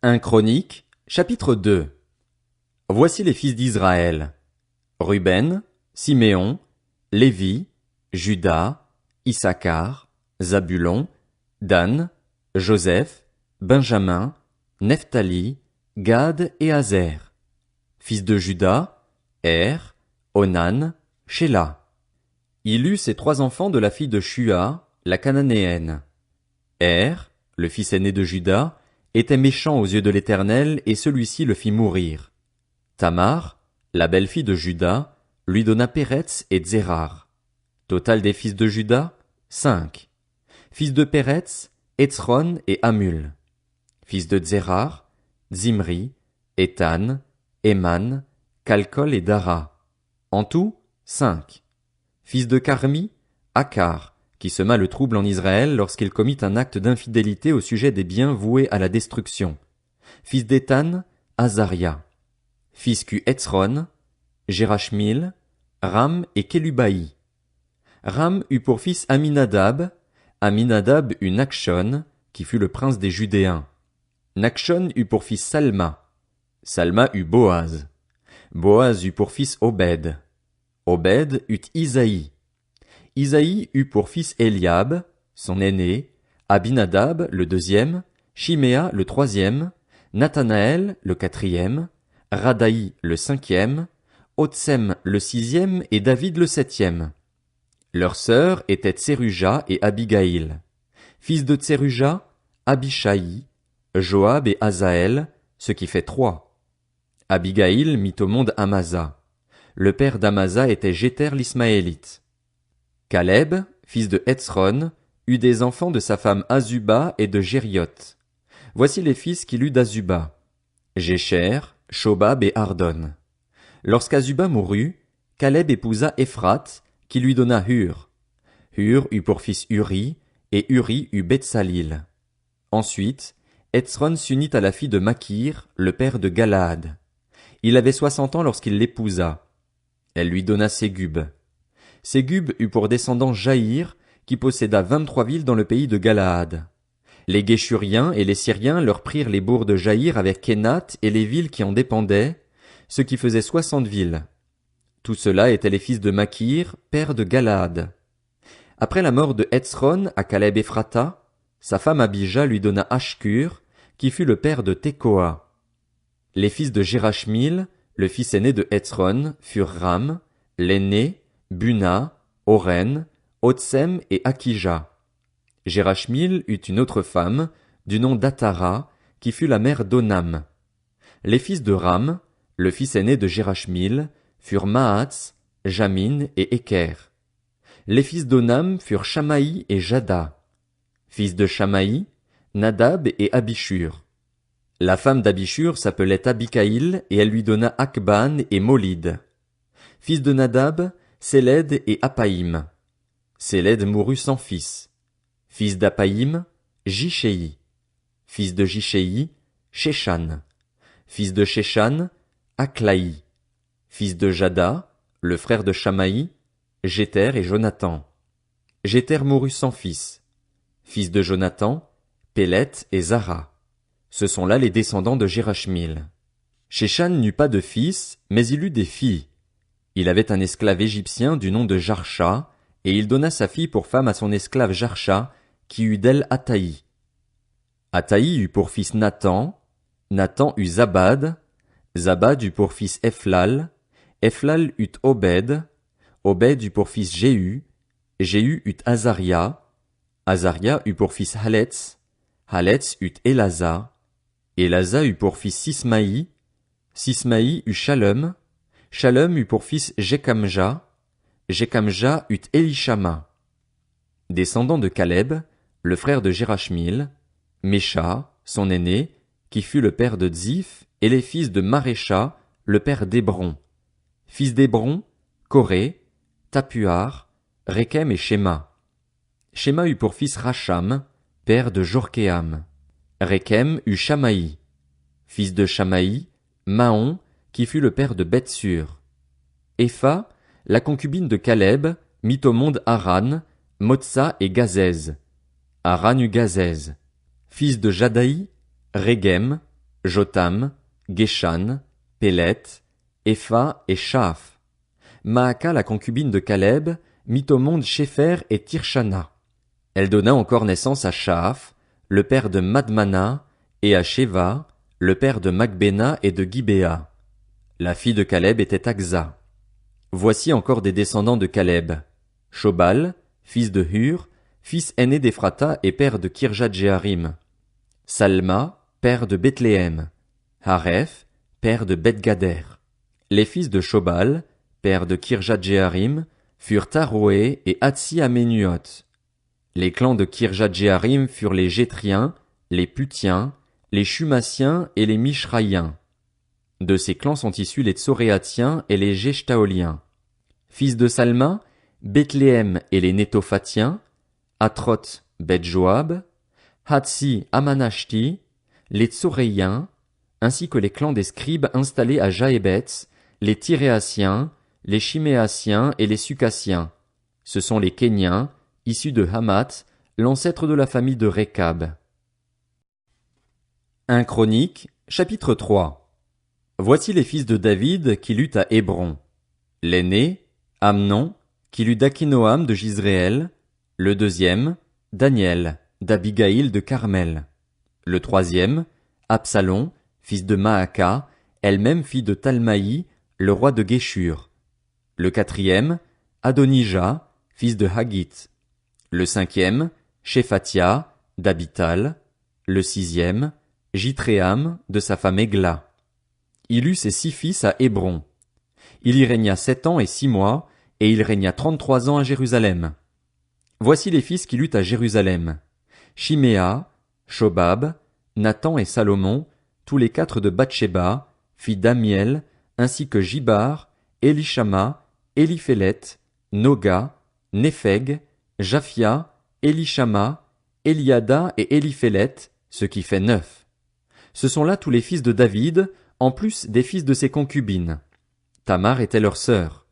1 Chronique, chapitre 2. Voici les fils d'Israël. Ruben, Siméon, Lévi, Juda, Issachar, Zabulon, Dan, Joseph, Benjamin, Nephtali, Gad et Azer. Fils de Juda, Onan, Shéla. Il eut ses 3 enfants de la fille de Shua, la cananéenne. Le fils aîné de Juda, était méchant aux yeux de l'Éternel, et celui-ci le fit mourir. Tamar, la belle-fille de Juda, lui donna Péretz et Tsérar. Total des fils de Juda, 5. Fils de Péretz, Hétzron et Hamul. Fils de Tsérar, Zimri, Étan, Éman, Calcol et Dara. En tout, 5. Fils de Carmi, Akar, qui sema le trouble en Israël lorsqu'il commit un acte d'infidélité au sujet des biens voués à la destruction. Fils d'Étan, Azaria. Fils qu'eut Hétzron, Jérachmil, Ram et Kélubaï. Ram eut pour fils Aminadab, Aminadab eut Nachshon, qui fut le prince des Judéens. Nachshon eut pour fils Salma. Salma eut Boaz. Boaz eut pour fils Obed. Obed eut Isaïe. Isaïe eut pour fils Eliab, son aîné, Abinadab le 2e, Shiméa le 3e, Nathanaël le 4e, Radaï le 5e, Otsem le 6e et David le 7e. Leurs sœurs étaient Tseruja et Abigaïl. Fils de Tseruja, Abishaï, Joab et Azaël, ce qui fait 3. Abigaïl mit au monde Amasa. Le père d'Amasa était Jéter l'Ismaélite. Caleb, fils de Hétzron, eut des enfants de sa femme Azuba et de Jérioth. Voici les fils qu'il eut d'Azuba: Jécher, Shobab et Ardon. Lorsqu'Azuba mourut, Caleb épousa Ephrate, qui lui donna Hur. Hur eut pour fils Uri, et Uri eut Bethsalil. Ensuite, Hétzron s'unit à la fille de Makir, le père de Galaad. Il avait 60 ans lorsqu'il l'épousa. Elle lui donna Ségub. Ségub eut pour descendant Jaïr, qui posséda 23 villes dans le pays de Galaad. Les Guéshuriens et les Syriens leur prirent les bourgs de Jaïr avec Kénath et les villes qui en dépendaient, ce qui faisait 60 villes. Tout cela étaient les fils de Makir, père de Galaad. Après la mort de Hétzron à Caleb Ephrata, sa femme Abija lui donna Ashkur, qui fut le père de Tekoa. Les fils de Jérachmil, le fils aîné de Hétzron, furent Ram, l'aîné, Buna, Oren, Otsem et Akija. Jérachmil eut une autre femme, du nom d'Atara, qui fut la mère d'Onam. Les fils de Ram, le fils aîné de Jérachmil, furent Mahatz, Jamin et Éker. Les fils d'Onam furent Shamaï et Jada. Fils de Shamaï, Nadab et Abishur. La femme d'Abishur s'appelait Abikaïl et elle lui donna Akban et Molid. Fils de Nadab, Séled et Apaïm. Séled mourut sans fils. Fils d'Apaïm, Jishéi. Fils de Jishéi, Shéshan. Fils de Shéshan, Aklaï. Fils de Jada, le frère de Shamaï, Jéter et Jonathan. Jéter mourut sans fils. Fils de Jonathan, Pélet et Zara. Ce sont là les descendants de Jérachmil. Shéshan n'eut pas de fils, mais il eut des filles. Il avait un esclave égyptien du nom de Jarsha, et il donna sa fille pour femme à son esclave Jarsha, qui eut d'elle Ataï. Ataï eut pour fils Nathan, Nathan eut Zabad, Zabad eut pour fils Ephlal, Ephlal eut Obed, Obed eut pour fils Jéhu, Jéhu eut Azaria, Azaria eut pour fils Haletz, Haletz eut Élasa, Élasa eut pour fils Sismaï, Sismaï eut Shalom, Shalom eut pour fils Jekamja, Jekamja eut Élishama. Descendant de Caleb, le frère de Jérachmil, Mécha, son aîné, qui fut le père de Tzif, et les fils de Marécha, le père d'Hébron. Fils d'Hébron, Coré, Tapuar, Rékem et Shéma. Shéma eut pour fils Racham, père de Jorkéam. Rékem eut Shamaï. Fils de Shamaï, Mahon, qui fut le père de Bethsur. Epha, la concubine de Caleb, mit au monde Haran, Motsa et Gazez. Haran eut Gazez. Fils de Jadaï, Régem, Jotam, Geshan, Pélet, Epha et Shaaph. Maaka, la concubine de Caleb, mit au monde Shépher et Tirshana. Elle donna encore naissance à Shaaph, le père de Madmana, et à Sheva, le père de Macbéna et de Gibéa. La fille de Caleb était Aksa. Voici encore des descendants de Caleb. Shobal, fils de Hur, fils aîné d'Ephrata et père de Kirjat-Jéarim. Salma, père de Bethléem. Hareph, père de Beth-Gader. Les fils de Shobal, père de Kirjat-Jéarim, furent Taroé et Hatsi-Aménuot. Les clans de Kirjat-Jéarim furent les Jétriens, les Putiens, les Shumassiens et les Mishraïens. De ces clans sont issus les Tsoréatiens et les Jeshtaoliens. Fils de Salma, Bethléem et les Nétophatiens, Atroth, Beth-Joab, Hatsi, Amanashti, les Tsoréiens, ainsi que les clans des scribes installés à Jaébetz, les Tyréasiens, les Chiméasiens et les Sucassiens. Ce sont les Kéniens, issus de Hamath, l'ancêtre de la famille de Rékab. 1 Chronique, chapitre 3. Voici les fils de David qui luttent à Hébron. L'aîné, Amnon, qui lut d'Akinoam de Jizréel. Le deuxième, Daniel, d'Abigaïl de Carmel. Le troisième, Absalom, fils de Maaka, elle-même fille de Talmaï, le roi de Géshur. Le quatrième, Adonijah, fils de Haggith. Le cinquième, Shéphatia, d'Abital. Le sixième, Jitréam, de sa femme Égla. Il eut ses 6 fils à Hébron. Il y régna 7 ans et 6 mois, et il régna 33 ans à Jérusalem. Voici les fils qui luttent à Jérusalem. Shiméa, Shobab, Nathan et Salomon, tous les 4 de Bathsheba, fille d'Amiel, ainsi que Jibar, Élishama, Éliphélet, Noga, Népheg, Japhia, Élishama, Eliada et Éliphélet, ce qui fait 9. Ce sont là tous les fils de David, en plus des fils de ses concubines. Tamar était leur sœur.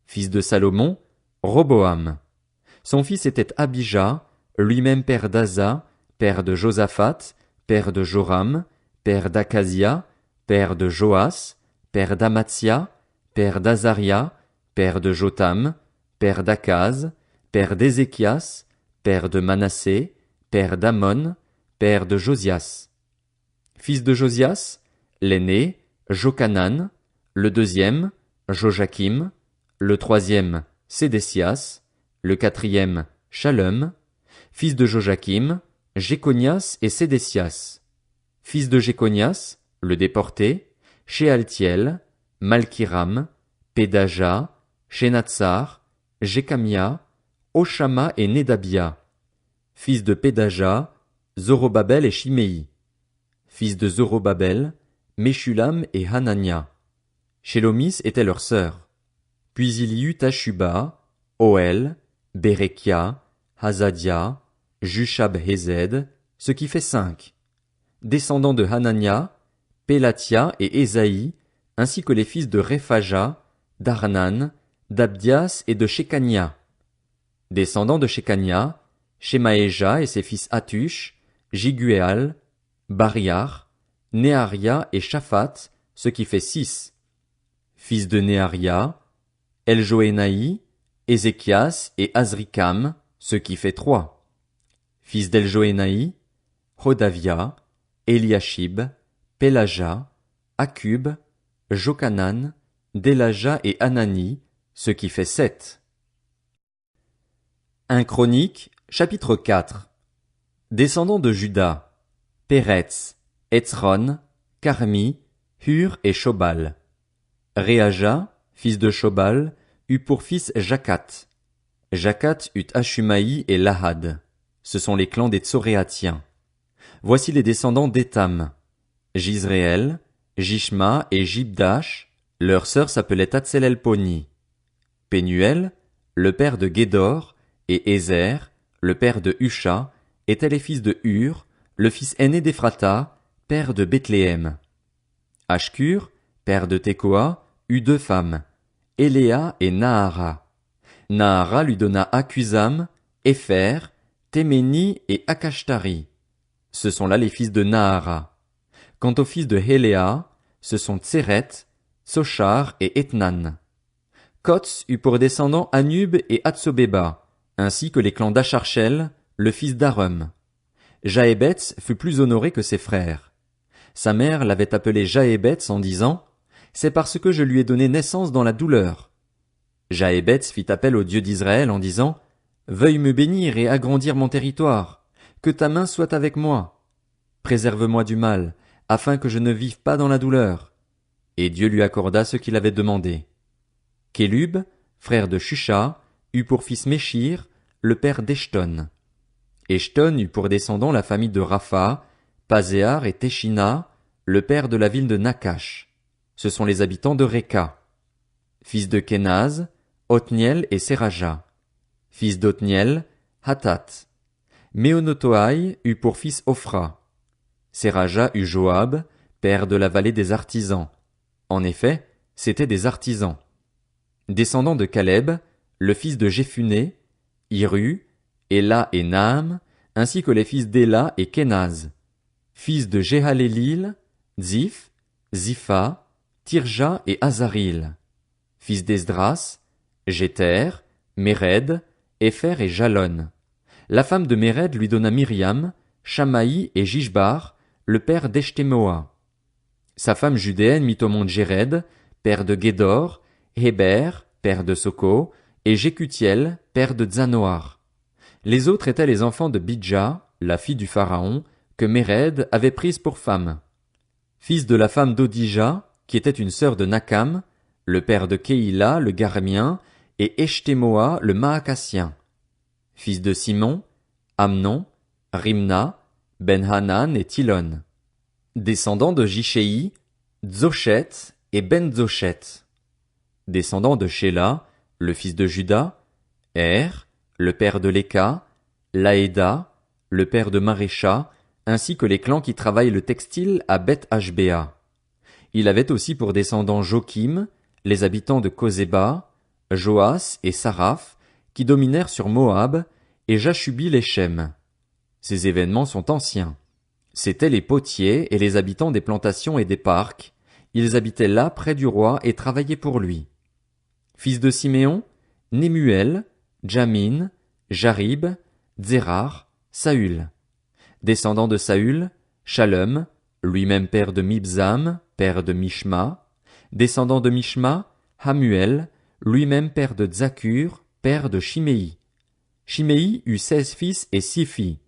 Fils de Salomon, Roboam. Son fils était Abijah, lui-même père d'Asa, père de Josaphat, père de Joram, père d'Akazia, père de Joas, père d'Amatzia, père d'Azaria, père de Jotam, père d'Akaz, père d'Ézéchias, père de Manassé, père d'Amon, père de Josias. Fils de Josias, l'aîné, Jochanan, le deuxième, Joachim, le troisième, Sédécias, le quatrième, Shallum, fils de Joachim, Jéconias et Sédécias. Fils de Jéconias, le déporté, Shealtiel, Malkiram, Pédaja, Shenatsar, Jécamia, Oshama et Nédabia. Fils de Pédaja, Zorobabel et Shimei. Fils de Zorobabel, Meshulam et Hanania. Shélomis était leur sœur. Puis il y eut Tashuba, Oel, Bérekia, Hazadia, Jushab-Hezed, ce qui fait 5. Descendants de Hanania, Pélatia et Ésaïe, ainsi que les fils de Réphaja, d'Arnan, d'Abdias et de Shekania. Descendants de Shekania, Shemaéja et ses fils Hatush, Jiguéal, Bariar, Néaria et Shaphat, ce qui fait 6. Fils de Néaria, Eljoénaï, Ézéchias et Azrikam, ce qui fait 3. Fils d'Eljoénaï, Hodavia, Eliashib, Pélaja, Akub, Jochanan, Délaja et Anani, ce qui fait 7. 1 Chronique, chapitre 4. Descendants de Juda, Péretz, Etzron, Carmi, Hur et Shobal. Réaja, fils de Shobal, eut pour fils Jacat. Jacat eut Ashumaï et Lahad. Ce sont les clans des Tsoréatiens. Voici les descendants d'Étam. Jizréel, Jishma et Jibdash, leur sœur s'appelait Hatzelelponi. Pénuel, le père de Guédor, et Ézer, le père de Husha, étaient les fils de Hur, le fils aîné d'Ephrata, père de Bethléem. Ashkur, père de Tekoa, eut 2 femmes, Éléa et Nahara. Nahara lui donna Akuzam, Épher, Téméni et Akashtari. Ce sont là les fils de Nahara. Quant aux fils de Héléa, ce sont Tseret, Tsochar et Ethnan. Kots eut pour descendants Anub et Hatsobeba, ainsi que les clans d'Acharchel, le fils d'Arum. Jaébetz fut plus honoré que ses frères. Sa mère l'avait appelé Jaébetz en disant « C'est parce que je lui ai donné naissance dans la douleur ». Jaébetz fit appel au Dieu d'Israël en disant « Veuille me bénir et agrandir mon territoire, que ta main soit avec moi. Préserve-moi du mal, afin que je ne vive pas dans la douleur. » Et Dieu lui accorda ce qu'il avait demandé. Kélub, frère de Shusha, eut pour fils Méchir, le père d'Eshton. Eshton eut pour descendants la famille de Rapha, Pazéar et Téchina, le père de la ville de Nakash. Ce sont les habitants de Réka. Fils de Kénaz, Othniel et Séraja. Fils d'Othniel, Hatat. Méonotoaï eut pour fils Ophra. Séraja eut Joab, père de la vallée des artisans. En effet, c'étaient des artisans. Descendants de Caleb, le fils de Jéphuné, Hiru, Éla et Naam, ainsi que les fils d'Éla et Kénaz. Fils de Jéhalélil, Ziph, Zipha, Tirja et Azaril. Fils d'Esdras, Jéter, Méred, Épher et Jalon. La femme de Méred lui donna Myriam, Shamaï et Jishbar, le père d'Eshtémoa. Sa femme judéenne mit au monde Jéred, père de Guédor, Héber, père de Soko, et Jécutiel, père de Zanoar. Les autres étaient les enfants de Bidja, la fille du pharaon, que Méred avait prise pour femme. Fils de la femme d'Odija, qui était une sœur de Nakam, le père de Kéïla, le Garmien, et Eshtémoa, le Maacassien. Fils de Simon, Amnon, Rimna, Ben-Hanan et Tilon. Descendants de Jishéi, Dzochet et Ben-Dzochet. Descendants de Shéla, le fils de Juda, le père de Léka, Laéda, le père de Marécha, ainsi que les clans qui travaillent le textile à Beth-Ashbéa. Il avait aussi pour descendants Jokim, les habitants de Kozéba, Joas et Saraph, qui dominèrent sur Moab, et Jashubi les Shem. Ces événements sont anciens. C'étaient les potiers et les habitants des plantations et des parcs. Ils habitaient là près du roi et travaillaient pour lui. Fils de Siméon, Némuel, Jamin, Jarib, Zérar, Saül. Descendant de Saül, Shalom, lui-même père de Mibzam, père de Mishma. Descendant de Mishma, Hamuel, lui-même père de Zakur, père de Shiméi. Shiméi eut 16 fils et 6 filles.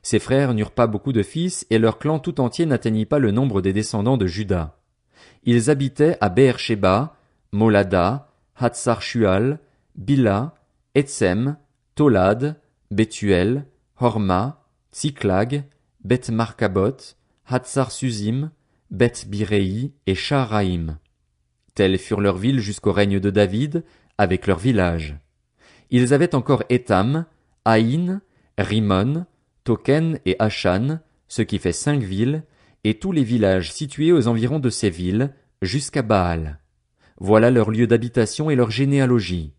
Ses frères n'eurent pas beaucoup de fils et leur clan tout entier n'atteignit pas le nombre des descendants de Juda. Ils habitaient à Beer-Sheba, Molada, Hatsar-Shual, Bila, Etsem, Tolad, Bethuel, Horma, Tsiklag, Beth-Markabot, Hatsar-Suzim, Beth-Biréi et Shaharaïm. Telles furent leurs villes jusqu'au règne de David, avec leurs villages. Ils avaient encore Étam, Haïn, Rimon, Token et Achan, ce qui fait 5 villes, et tous les villages situés aux environs de ces villes, jusqu'à Baal. Voilà leurs lieux d'habitation et leur généalogie.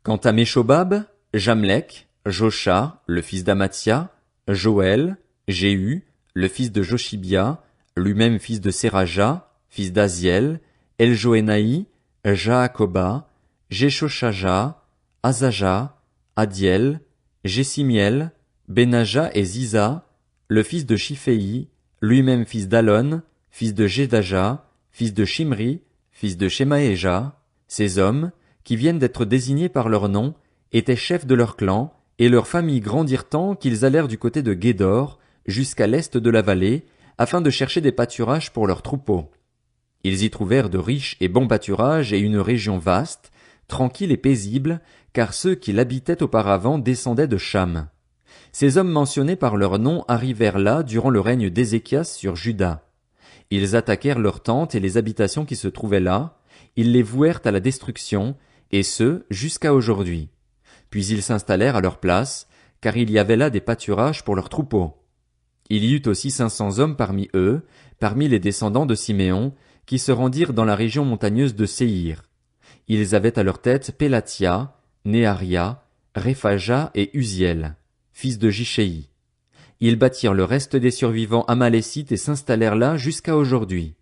Quant à Méshobab, Jamlek, Josha, le fils d'Amatia, Joël, Jéhu, le fils de Joshibia, lui-même fils de Séraja, fils d'Aziel, Eljoénaï, Jaakoba, Jeshoshaja, Azaja, Adiel, Jessimiel, Benaja et Ziza, le fils de Shiphéi, lui-même fils d'Alon, fils de Jedaja, fils de Shimri, fils de Shemaéja. Ces hommes, qui viennent d'être désignés par leur nom, étaient chefs de leur clan, et leurs familles grandirent tant qu'ils allèrent du côté de Guédor, jusqu'à l'est de la vallée, afin de chercher des pâturages pour leurs troupeaux. Ils y trouvèrent de riches et bons pâturages et une région vaste, tranquille et paisible, car ceux qui l'habitaient auparavant descendaient de Cham. Ces hommes mentionnés par leur nom arrivèrent là durant le règne d'Ézéchias sur Juda. Ils attaquèrent leurs tentes et les habitations qui se trouvaient là, ils les vouèrent à la destruction, et ce, jusqu'à aujourd'hui. Puis ils s'installèrent à leur place, car il y avait là des pâturages pour leurs troupeaux. Il y eut aussi 500 hommes parmi eux, parmi les descendants de Siméon, qui se rendirent dans la région montagneuse de Séhir. Ils avaient à leur tête Pélatia, Néaria, Réphaja et Uziel, fils de Jishéi. Ils bâtirent le reste des survivants amalécites et s'installèrent là jusqu'à aujourd'hui.